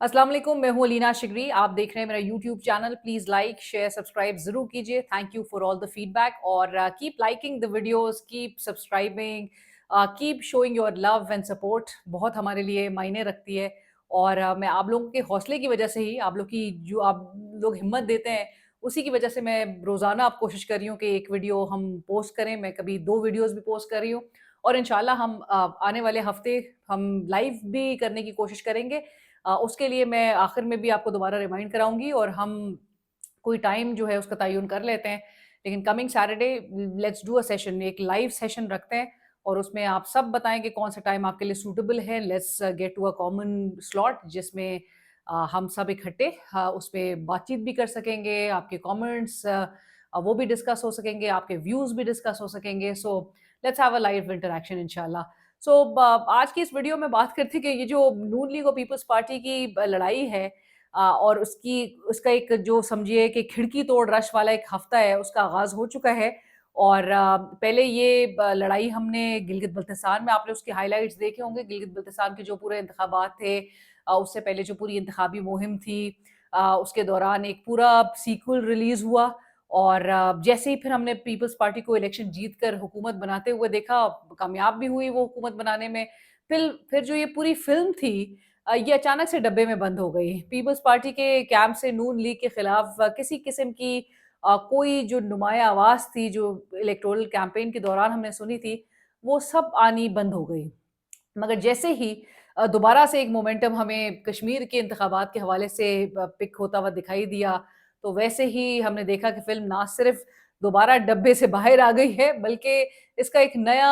अस्सलाम वालेकुम, मैं हूँ अलीना शिगरी। आप देख रहे हैं मेरा YouTube channel. Please like share subscribe ज़रूर कीजिए। Thank you for all the feedback और keep liking the videos, keep subscribing, keep showing your love and support. बहुत हमारे लिए मायने रखती है और मैं आप लोगों के हौसले की वजह से ही, आप लोग की जो आप लोग हिम्मत देते हैं, उसी की वजह से मैं रोज़ाना अब कोशिश कर रही हूँ कि एक वीडियो हम पोस्ट करें। मैं कभी 2 वीडियोज़ भी पोस्ट कर रही हूँ और इंशाल्लाह हम आने वाले हफ़्ते हम लाइव भी करने की कोशिश करेंगे। उसके लिए मैं आखिर में भी आपको दोबारा रिमाइंड कराऊँगी और हम कोई टाइम जो है उसका तयन कर लेते हैं। लेकिन coming Saturday let's do a session, एक लाइव सेशन रखते हैं और उसमें आप सब बताएँ कि कौन-सा टाइम आपके लिए सूटेबल है। Let's get to a common slot जिसमें हम सब इकट्ठे उसपे बातचीत भी कर सकेंगे, आपके कमेंट्स वो भी डिस्कस हो सकेंगे, आपके व्यूज़ भी डिस्कस हो सकेंगे। So let's have a live interaction इंशाल्लाह। सो आज की इस वीडियो में बात करते हैं कि ये जो नून लीग और पीपल्स पार्टी की लड़ाई है और उसका एक जो समझिए कि खिड़की तोड़ रश वाला एक हफ्ता है, उसका आगाज़ हो चुका है। और पहले ये लड़ाई हमने गिलगित बल्तिस्तान में, आपने उसके हाइलाइट्स देखे होंगे। गिलगित बल्तिस्तान के जो पूरे इंतखाबात थे, उससे पहले जो पूरी इंतखाबी मुहिम थी, उसके दौरान एक पूरा सीक्वल रिलीज़ हुआ और जैसे ही फिर हमने पीपल्स पार्टी को इलेक्शन जीत कर हुकूमत बनाते हुए देखा, कामयाब भी हुई वो हुकूमत बनाने में। फिर जो ये पूरी फ़िल्म थी, ये अचानक से डब्बे में बंद हो गई। पीपल्स पार्टी के कैंप से नून लीग के खिलाफ किसी किस्म की कोई जो नुमाया आवाज़ थी, जो इलेक्टोरल कैंपेन के दौरान हमने सुनी थी, वो सब आनी बंद हो गई। मगर जैसे ही दोबारा से एक मोमेंटम हमें कश्मीर के इंतखाबात के हवाले से पिक होता हुआ दिखाई दिया, तो वैसे ही हमने देखा कि फ़िल्म ना सिर्फ़ दोबारा डब्बे से बाहर आ गई है, बल्कि इसका एक नया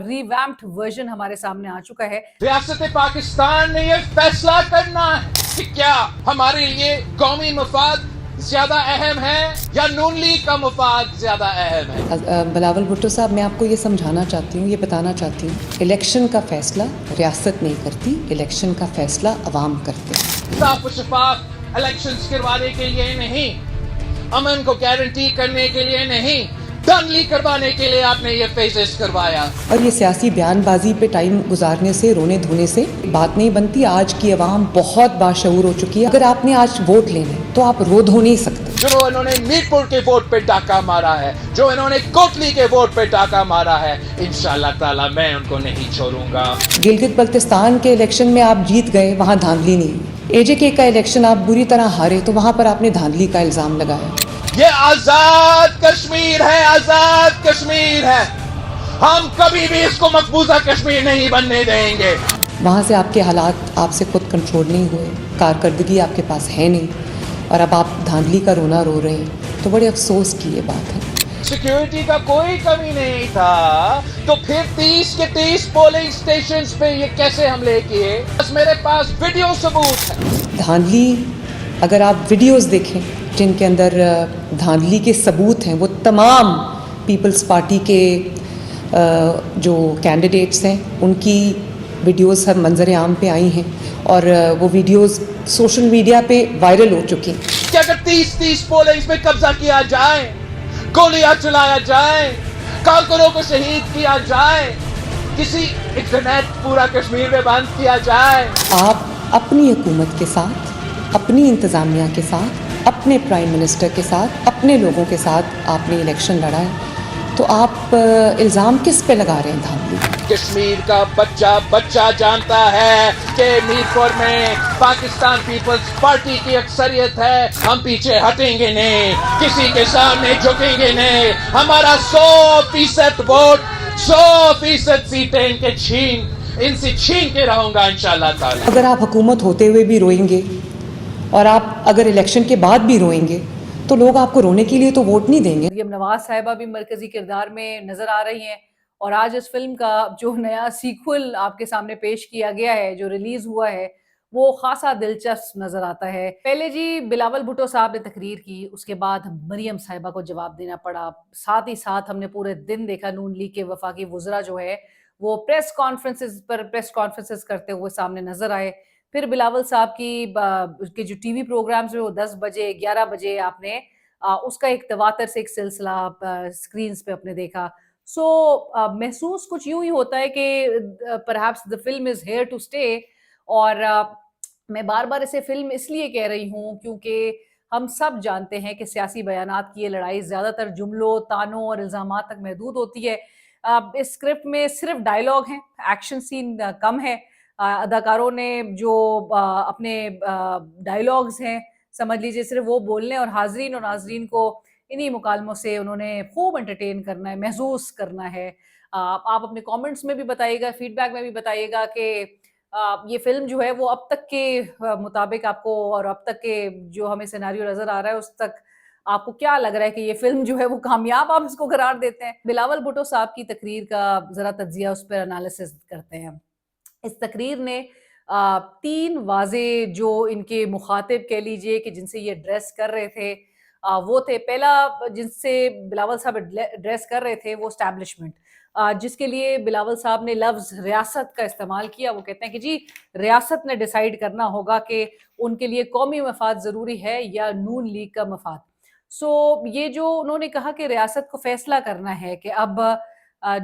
रिवैम्प्ड वर्ज़न हमारे सामने आ चुका है। रियासत पाकिस्तान ने यह फैसला करना है कि क्या हमारे लिए कौमी मफाद ज्यादा अहम है या नून लीग का मफाद ज्यादा अहम है। बिलावल भुट्टो साहब, मैं आपको ये समझाना चाहती हूँ, ये बताना चाहती हूँ, इलेक्शन का फैसला रियासत नहीं करती, इलेक्शन का फैसला अवाम करते हैं। साफ और शफाफ इलेक्शंस करवाने के लिए नहीं, अमन को गारंटी करने के लिए नहीं, धांधली करवाने के लिए आपने ये फेजेस करवाया। और ये सियासी बयानबाजी पे टाइम गुजारने से, रोने धोने से बात नहीं बनती। आज की आवाम बहुत बाशऊर हो चुकी है। अगर आपने आज वोट लेना है तो आप रो धो नहीं सकते। जो इन्होंने मीरपुर के वोट पे डाका मारा है, जो इन्होंने कोटली के वोट पे डाका मारा है, इंशाल्लाह ताला मैं उनको नहीं छोड़ूंगा। गिलगित बल्तिस्तान के इलेक्शन में आप जीत गए, वहाँ धांधली नहीं हुई। एजेके का इलेक्शन आप बुरी तरह हारे तो वहाँ पर आपने धांधली का इल्जाम लगाया। ये आजाद कश्मीर है, आजाद कश्मीर है। हम कभी भी इसको मकबूजा कश्मीर नहीं बनने देंगे। वहाँ से आपके हालात आपसे खुद कंट्रोल नहीं हुए, कारकर्दगी आपके पास है नहीं और अब आप धांधली का रोना रो रहे हैं, तो बड़े अफसोस की ये बात है। सिक्योरिटी का कोई कमी नहीं था, तो फिर 30 के 30 पोलिंग स्टेशंस पे ये कैसे हमले किए? बस मेरे पास वीडियो सबूत है। धांधली, अगर आप वीडियोस देखें जिनके अंदर धांधली के सबूत हैं, वो तमाम पीपल्स पार्टी के जो कैंडिडेट्स हैं उनकी वीडियोस हर मंजर आम पे आई हैं और वो वीडियोस सोशल मीडिया पे वायरल हो चुकी हैं। क्या अगर 30 पोलिंग पे कब्जा किया जाए, गोलियां चलाया जाए, कारकुनों को शहीद किया जाए, किसी इंटरनेट पूरा कश्मीर में बंद किया जाए? आप अपनी हुकूमत के साथ, अपनी इंतज़ामिया के साथ, अपने प्राइम मिनिस्टर के साथ, अपने लोगों के साथ आपने इलेक्शन लड़ा है, तो आप इल्ज़ाम किस पे लगा रहे हैं धांधली? कश्मीर का बच्चा बच्चा जानता है कि मीरपुर में पाकिस्तान पीपल्स पार्टी की अक्सरियत है। हम पीछे हटेंगे नहीं, किसी के सामने झुकेंगे नहीं। हमारा 100% वोट, 100% सीटें इनसे छीन के रहूंगा इंशाल्लाह ताला। अगर आप हुकूमत होते हुए भी रोएंगे और आप अगर इलेक्शन के बाद भी रोएंगे तो लोग आपको रोने के लिए तो वोट नहीं देंगे। मरियम नवाज साहिबा भी मरकजी किरदार में नजर आ रही हैं और आज इस फिल्म का जो नया सीक्वल आपके सामने पेश किया गया है, जो रिलीज हुआ है, वो खासा दिलचस्प नजर आता है। पहले जी बिलावल भुट्टो साहब ने तकरीर की, उसके बाद मरियम साहिबा को जवाब देना पड़ा। साथ ही साथ हमने पूरे दिन देखा नून लीग के वफाकी वुज़रा जो है वो प्रेस कॉन्फ्रेंसेस करते हुए सामने नजर आए। फिर बिलावल साहब की उसके जो टीवी प्रोग्राम्स में वो 10 बजे 11 बजे आपने उसका एक तवातर से एक सिलसिला स्क्रीन्स पे अपने देखा। सो महसूस कुछ यूं ही होता है कि perhaps the film is here to stay और میں بار بار اسے فلم اس لیے کہہ رہی ہوں کیونکہ ہم سب جانتے ہیں کہ سیاسی بیانات کی یہ لڑائی زیادہ تر جملوں، طعنوں اور الزامات تک محدود ہوتی ہے۔ اس اسکرپٹ میں صرف ڈائلاگ ہیں، ایکشن سین کم ہے۔ اداکاروں نے جو اپنے ڈائلاگز ہیں سمجھ لیجئے صرف وہ بولنے، اور حاضرین اور ناظرین کو انہی مکالموں سے انہوں نے خوب انٹرٹین کرنا ہے، محظوظ کرنا ہے۔ آپ اپنے کامنٹس میں بھی بتائیے گا، فیڈ بیک میں بھی بتائیے گا کہ یہ فلم جو ہے وہ اب تک کے مطابق آپ کو، اور اب تک کے جو ہمیں سیناریو نظر آ رہا ہے اس تک آپ کو کیا لگ رہا ہے کہ یہ فلم جو ہے وہ کامیاب آپ اس کو قرار دیتے ہیں؟ بلاول بھٹو صاحب کی تقریر کا ذرا تجزیہ، اس پر انالیسس کرتے ہیں۔ اس تقریر نے 3 واضح جو ان کے مخاطب کہہ لیجئے کہ جن سے یہ ایڈریس کر رہے تھے وہ تھے، پہلا جن سے بلاول صاحب ایڈریس کر رہے تھے وہ اسٹیبلشمنٹ، جس کے لیے بلاول صاحب نے لفظ ریاست کا استعمال کیا۔ وہ کہتے ہیں کہ جی ریاست نے ڈیسائیڈ کرنا ہوگا کہ ان کے لیے قومی مفاد ضروری ہے یا نون لیگ کا مفاد۔ یہ جو انہوں نے کہا کہ ریاست کو فیصلہ کرنا ہے کہ اب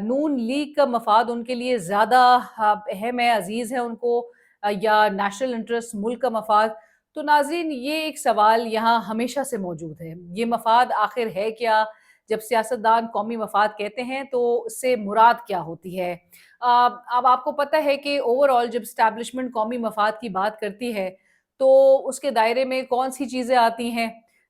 نون لیگ کا مفاد ان کے لیے زیادہ اہم ہے، عزیز ہے ان کو، یا نیشنل انٹرسٹ، ملک کا مفاد، تو ناظرین یہ ایک سوال یہاں ہمیشہ سے موجود ہے۔ یہ مفاد آخر ہے کیا؟ جب سیاستدان قومی مفاد کہتے ہیں تو اس سے مراد کیا ہوتی ہے؟ اب آپ کو پتہ ہے کہ اوورآل جب اسٹیبلشمنٹ قومی مفاد کی بات کرتی ہے تو اس کے دائرے میں کون سی چیزیں آتی ہیں؟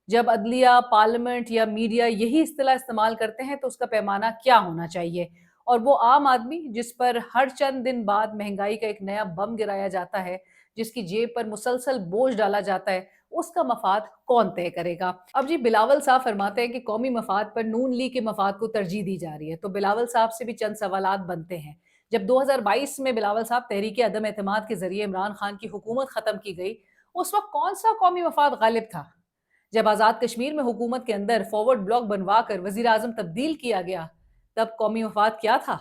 جب عدلیہ، پارلیمنٹ یا میڈیا یہی اصطلاح استعمال کرتے ہیں تو اس کا پیمانہ کیا ہونا چاہیے؟ اور وہ عام آدمی جس پر ہر چند دن بعد مہنگائی کا ایک نیا بم گرایا جاتا ہے، جس کی جیب پر مسلسل بوجھ ڈالا جاتا ہے، اس کا مفاد کون طے کرے گا؟ اب جی بلاول صاحب فرماتے ہیں کہ قومی مفاد پر نون لیگ کے مفاد کو ترجیح دی جا رہی ہے، تو بلاول صاحب سے بھی چند سوالات بنتے ہیں۔ جب 2022 میں بلاول صاحب تحریک عدم اعتماد کے ذریعے عمران خان کی حکومت ختم کی گئی، اس وقت کون سا قومی مفاد غالب تھا؟ جب آزاد کشمیر میں حکومت کے اندر فارورڈ بلاک بنوا کر وزیر اعظم تبدیل کیا گیا، تب قومی مفاد کیا تھا؟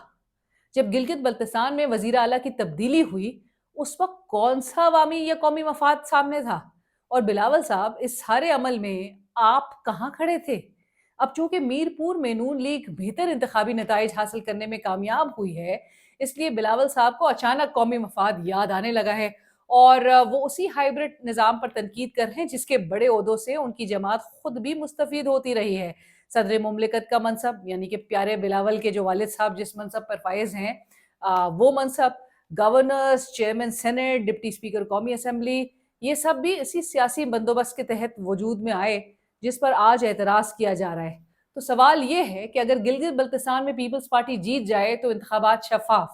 جب گلگت بلتستان میں وزیر اعلیٰ کی تبدیلی ہوئی، اس وقت کون سا عوامی یا قومی مفاد سامنے تھا؟ اور بلاول صاحب اس سارے عمل میں آپ کہاں کھڑے تھے؟ اب چونکہ میر پور میں نون لیگ بہتر انتخابی نتائج حاصل کرنے میں کامیاب ہوئی ہے، اس لیے بلاول صاحب کو اچانک قومی مفاد یاد آنے لگا ہے، اور وہ اسی ہائیبرڈ نظام پر تنقید کر رہے ہیں جس کے بڑے عہدوں سے ان کی جماعت خود بھی مستفید ہوتی رہی ہے۔ صدر مملکت کا منصب، یعنی کہ پیارے بلاول کے جو والد صاحب جس منصب پر فائز ہیں، وہ منصب، governors, chairman senate, deputy speaker قومی اسمبلی، یہ سب بھی اسی سیاسی بندوبست کے تحت وجود میں آئے جس پر آج اعتراض کیا جا رہا ہے۔ تو سوال یہ ہے کہ اگر گلگت بلتستان میں پیپلز پارٹی جیت جائے تو انتخابات شفاف،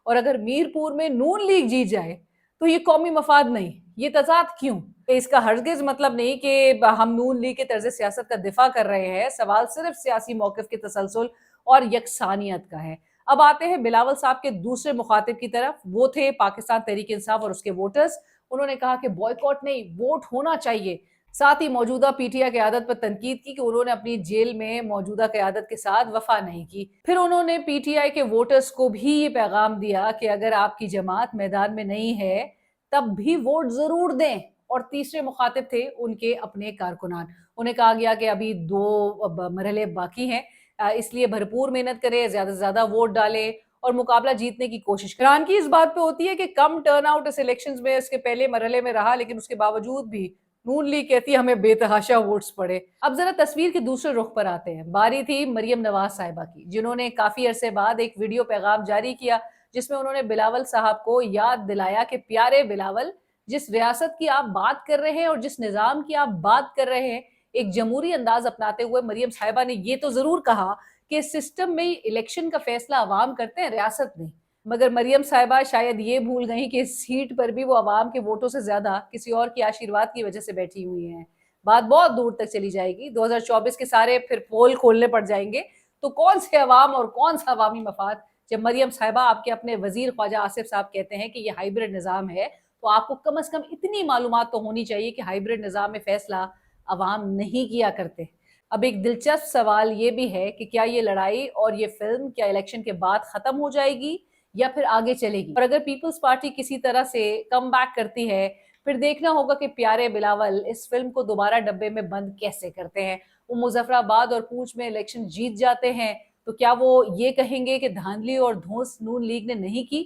اور اگر میر پور میں نون لیگ جیت جائے تو یہ قومی مفاد نہیں، یہ تضاد کیوں؟ اس کا ہرگز مطلب نہیں کہ ہم نون لیگ کے طرز سیاست کا دفاع کر رہے ہیں، سوال صرف سیاسی موقف کے تسلسل اور یکسانیت کا ہے۔ اب آتے ہیں بلاول صاحب کے دوسرے مخاطب کی طرف، وہ تھے پاکستان تحریک انصاف اور اس کے ووٹرز۔ انہوں نے کہا کہ بوائیکاٹ نہیں، ووٹ ہونا چاہیے۔ ساتھ ہی موجودہ پی ٹی آئی قیادت پر تنقید کی کہ انہوں نے اپنی جیل میں موجودہ قیادت کے ساتھ وفا نہیں کی۔ پھر انہوں نے پی ٹی آئی کے ووٹرز کو بھی یہ پیغام دیا کہ اگر آپ کی جماعت میدان میں نہیں ہے تب بھی ووٹ ضرور دیں۔ اور تیسرے مخاطب تھے ان کے اپنے کارکنان۔ انہیں کہا گیا کہ ابھی 2 مرحلے باقی ہیں، اس لیے بھرپور محنت کریں، زیادہ سے زیادہ ووٹ ڈالیں اور مقابلہ جیتنے کی کوشش کریں۔ حیرانگی اس بات پہ ہوتی ہے کہ کم ٹرن آؤٹ اس الیکشنز میں اس کے پہلے مرحلے میں رہا، لیکن اس کے باوجود بھی نون لیگ کہتی ہے ہمیں بے تحاشا ووٹس پڑے۔ اب ذرا تصویر کے دوسرے رخ پر آتے ہیں۔ باری تھی مریم نواز صاحبہ کی، جنہوں نے کافی عرصے بعد ایک ویڈیو پیغام جاری کیا جس میں انہوں نے بلاول صاحب کو یاد دلایا کہ پیارے بلاول، جس ریاست کی آپ بات کر رہے ہیں اور جس نظام کی آپ بات کر رہے ہیں، ایک جمہوری انداز اپناتے ہوئے مریم صاحبہ نے یہ تو ضرور کہا کہ سسٹم میں الیکشن کا فیصلہ عوام کرتے ہیں، ریاست نہیں۔ مگر مریم صاحبہ شاید یہ بھول گئیں کہ اس سیٹ پر بھی وہ عوام کے ووٹوں سے زیادہ کسی اور کی آشیرواد کی وجہ سے بیٹھی ہوئی ہیں۔ بات بہت دور تک چلی جائے گی، 2024 کے سارے پھر پول کھولنے پڑ جائیں گے تو کون سے عوام اور کون سا عوامی مفاد؟ جب مریم صاحبہ آپ کے اپنے وزیر خواجہ آصف صاحب کہتے ہیں کہ یہ ہائیبرڈ نظام ہے، تو آپ کو کم از کم اتنی معلومات تو ہونی چاہیے کہ ہائیبرڈ نظام میں فیصلہ عوام نہیں کیا کرتے۔ اب ایک دلچسپ سوال یہ بھی ہے کہ کیا یہ لڑائی اور یہ فلم کیا الیکشن کے بعد ختم ہو جائے گی یا پھر آگے چلے گی؟ اور اگر پیپلز پارٹی کسی طرح سے کم بیک کرتی ہے، پھر دیکھنا ہوگا کہ پیارے بلاول اس فلم کو دوبارہ ڈبے میں بند کیسے کرتے ہیں۔ وہ مظفر آباد اور پونچھ میں الیکشن جیت جاتے ہیں تو کیا وہ یہ کہیں گے کہ دھاندلی اور دھونس نون لیگ نے نہیں کی؟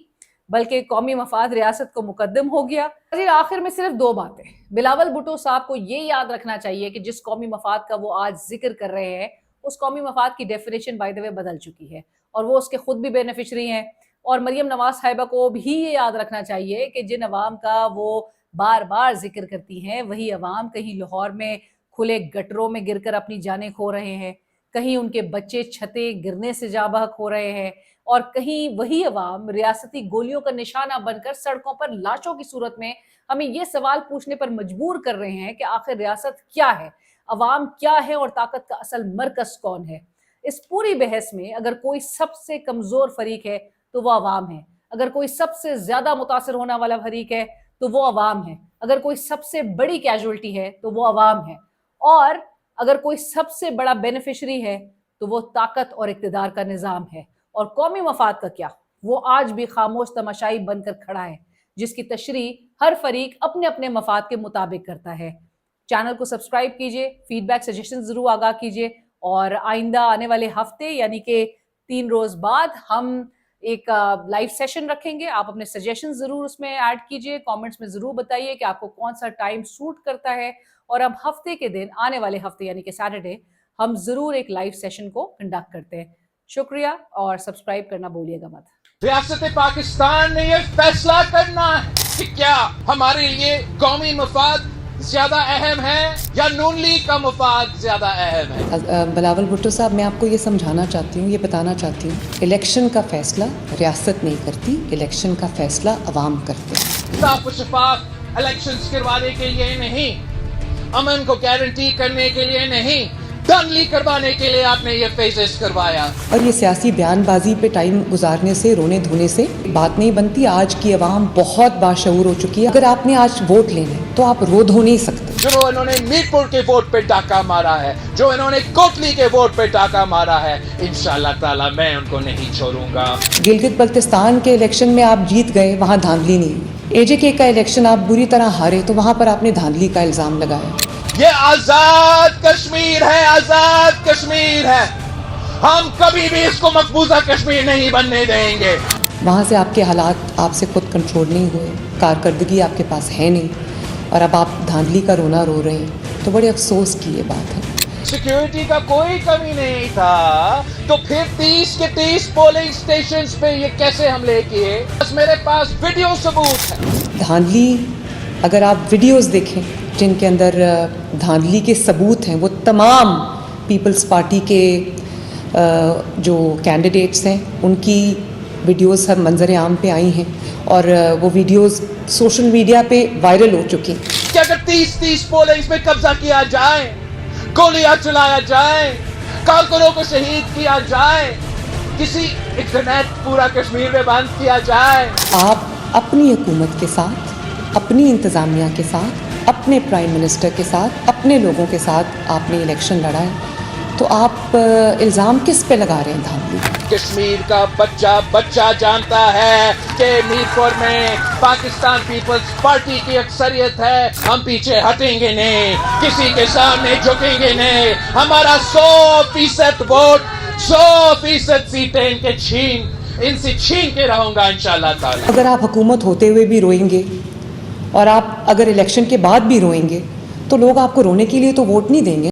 बल्कि कौमी मफाद रियासत को मुकद्दम हो गया। आखिर में सिर्फ 2 बातें। बिलावल भुट्टो साहब को ये याद रखना चाहिए कि जिस कौमी मफाद का वो आज जिक्र कर रहे हैं, उस कौमी मफाद की डेफिनेशन बाय द वे बदल चुकी है और वो उसके खुद भी बेनिफिशरी हैं। और मरियम नवाज साहिबा को भी ये याद रखना चाहिए कि जिन अवाम का वो बार बार जिक्र करती हैं, वही अवाम कहीं लाहौर में खुले गटरों में गिर कर अपनी जानें खो रहे हैं, कहीं उनके बच्चे छतें गिरने से जाँ बहक हो रहे हैं, और कहीं वही अवाम रियासती गोलियों का निशाना बनकर सड़कों पर लाशों की सूरत में हमें ये सवाल पूछने पर मजबूर कर रहे हैं कि आखिर रियासत क्या है, अवाम क्या है और ताकत का असल मरकज कौन है। इस पूरी बहस में अगर कोई सबसे कमजोर फरीक है तो वो अवाम है, अगर कोई सबसे ज्यादा मुतासर होने वाला फरीक है तो वो अवाम है, अगर कोई सबसे बड़ी कैजुअल्टी है तो वो अवाम है, और अगर कोई सबसे बड़ा बेनिफिशरी है तो वो ताकत और इक्तिदार का निज़ाम है। और कौमी मफाद का क्या, वो आज भी खामोश तमाशाई बनकर खड़ा है, जिसकी तशरीह हर फरीक अपने अपने मफाद के मुताबिक करता है। चैनल को सब्सक्राइब कीजिए, फीडबैक सजेशन जरूर आगाह कीजिए, और आइंदा आने वाले हफ्ते यानी कि 3 रोज बाद हम एक लाइव सेशन रखेंगे। आप अपने सजेशन जरूर उसमें ऐड कीजिए, कमेंट्स में जरूर बताइए कि आपको कौन सा टाइम सूट करता है, और अब हफ्ते के दिन, आने वाले हफ्ते यानी कि सैटरडे, हम जरूर एक लाइव सेशन को कंडक्ट करते हैं। शुक्रिया, और सब्सक्राइब करना भूलिएगा मत। रियासत पाकिस्तान ने ये फैसला करना है कि क्या हमारे लिए कौमी मफाद ज्यादा अहम है या नून लीग का मफाद ज्यादा अहम है। बिलावल भुट्टो साहब, मैं आपको ये समझाना चाहती हूँ, ये बताना चाहती हूँ, इलेक्शन का फैसला रियासत नहीं करती, इलेक्शन का फैसला अवाम करते हैं। साफ और शफाफ इलेक्शंस करवाने के लिए नहीं, अमन को गारंटी करने के लिए नहीं, धांधली करवाने के लिए आपने ये फेजेस करवाया। और ये सियासी बयानबाजी पे टाइम गुजारने से, रोने धोने से बात नहीं बनती। आज की आवाम बहुत बाशऊर हो चुकी है। अगर आपने आज वोट लेना है तो आप रो धो नहीं सकते। जो इन्होंने मीरपुर के वोट पे डाका मारा है, जो इन्होंने कोटली के वोट पे डाका मारा है, इंशाल्लाह ताला मैं उनको नहीं छोड़ूंगा। गिलगित बल्तिस्तान के इलेक्शन में आप जीत गए, वहाँ धांधली नहीं हुई। एजेके का इलेक्शन आप बुरी तरह हारे तो वहाँ पर आपने धांधली का इल्जाम लगाया। ये आजाद कश्मीर है, आजाद कश्मीर है, हम कभी भी इसको मकबूजा कश्मीर नहीं बनने देंगे। वहाँ से आपके हालात आपसे खुद कंट्रोल नहीं हुए, कारकर्दगी आपके पास है नहीं, और अब आप धांधली का रोना रो रहे हैं, तो बड़े अफसोस की ये बात है। सिक्योरिटी का कोई कमी नहीं था, तो फिर 30 के 30 पोलिंग स्टेशंस पे ये कैसे हमले किए? बस मेरे पास वीडियो सबूत है। धांधली, अगर आप वीडियोस देखें जिनके अंदर धांधली के सबूत हैं, वो तमाम पीपल्स पार्टी के जो कैंडिडेट्स हैं उनकी वीडियोस हर मंजर आम पे आई हैं, और वो वीडियोस सोशल मीडिया पे वायरल हो चुकी हैं। क्या अगर 30 पोलिंग्स में कब्जा किया जाए, गोलियां चलाया जाए, कारकुनों को शहीद किया जाए, किसी इंटरनेट पूरा कश्मीर में बंद किया जाए? आप अपनी हुकूमत के साथ, अपनी इंतज़ामिया के साथ, अपने प्राइम मिनिस्टर के साथ, अपने लोगों के साथ आपने इलेक्शन लड़ा है, तो आप इल्ज़ाम किस पे लगा रहे हैं धांधली? कश्मीर का बच्चा जानता है कि मीरपुर में पाकिस्तान पीपल्स पार्टी की अक्सरियत है, हम पीछे हटेंगे नहीं, किसी के सामने झुकेंगे नहीं। हमारा 100% वोट, 100% सीटें इनसे छीन के रहूंगा इंशाल्लाह ताला। अगर आप हुकूमत होते हुए भी रोएंगे और आप अगर इलेक्शन के बाद भी रोएंगे, तो लोग आपको रोने के लिए तो वोट नहीं देंगे।